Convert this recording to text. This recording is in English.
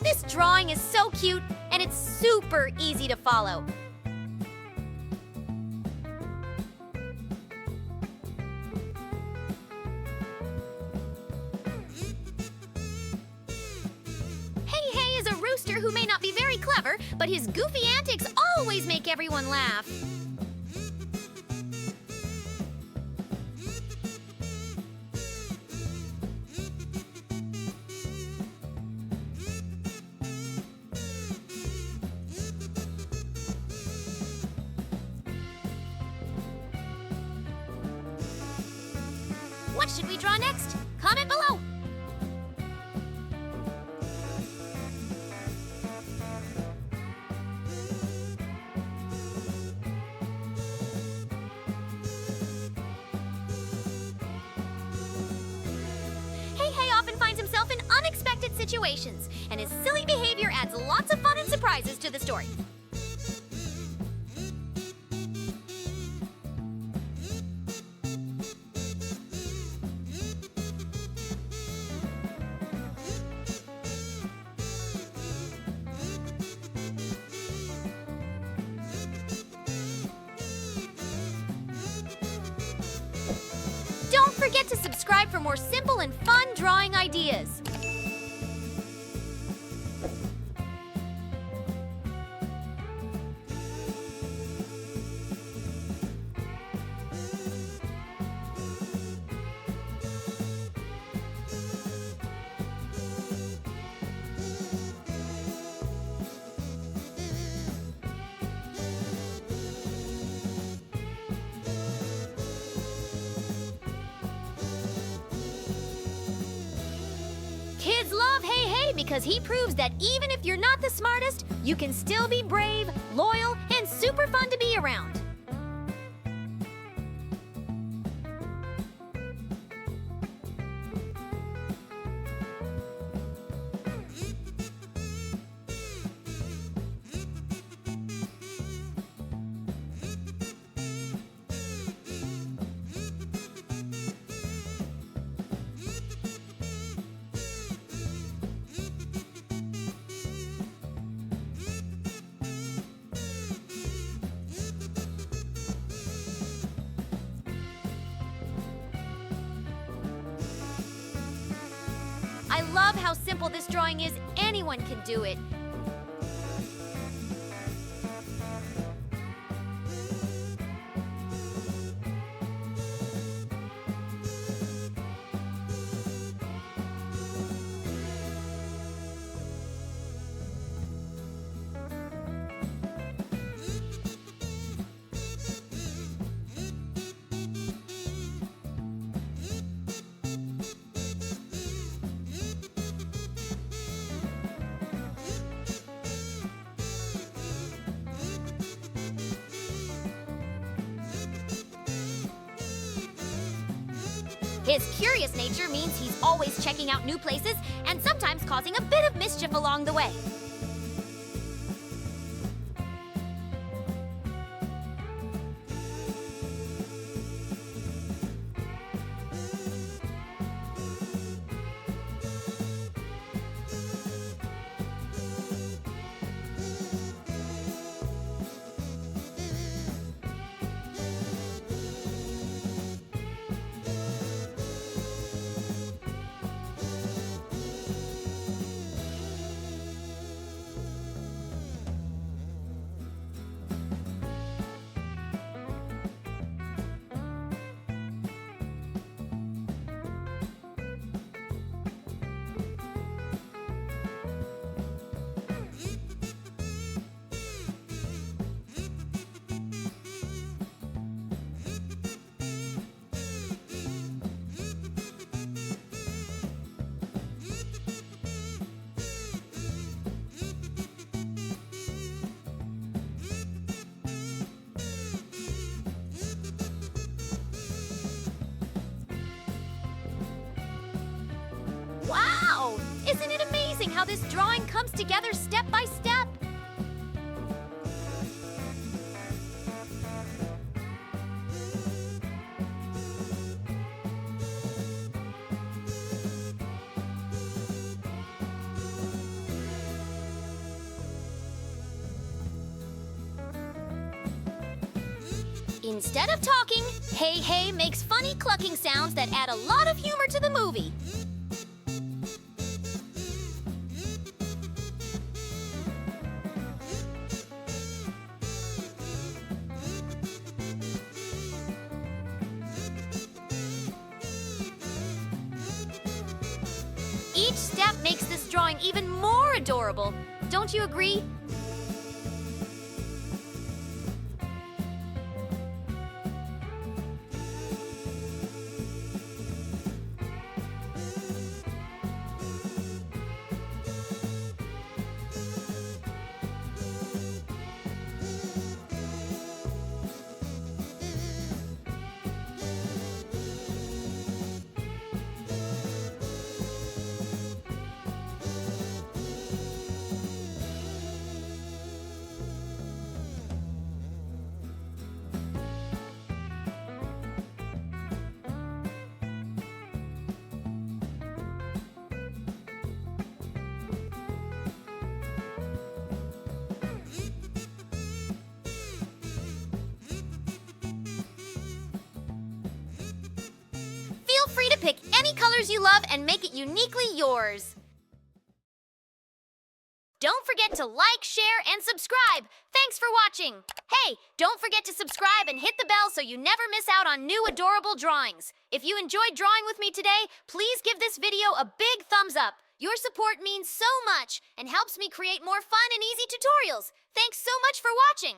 This drawing is so cute, and it's super easy to follow. Hei Hei is a rooster who may not be very clever, but his goofy antics always make everyone laugh. What should we draw next? Comment below! Hei Hei often finds himself in unexpected situations, and his silly behavior adds lots of fun and surprises to the story. Don't forget to subscribe for more simple and fun drawing ideas. Kids love Hei Hei because he proves that even if you're not the smartest, you can still be brave, loyal, and super fun to be around. I love how simple this drawing is. Anyone can do it. His curious nature means he's always checking out new places and sometimes causing a bit of mischief along the way. Wow! Isn't it amazing how this drawing comes together step by step? Instead of talking, Hei Hei makes funny clucking sounds that add a lot of humor to the movie. Each step makes this drawing even more adorable. Don't you agree? Feel free to pick any colors you love and make it uniquely yours. Don't forget to like, share, and subscribe. Thanks for watching. Hey, don't forget to subscribe and hit the bell so you never miss out on new adorable drawings. If you enjoyed drawing with me today, please give this video a big thumbs up. Your support means so much and helps me create more fun and easy tutorials. Thanks so much for watching.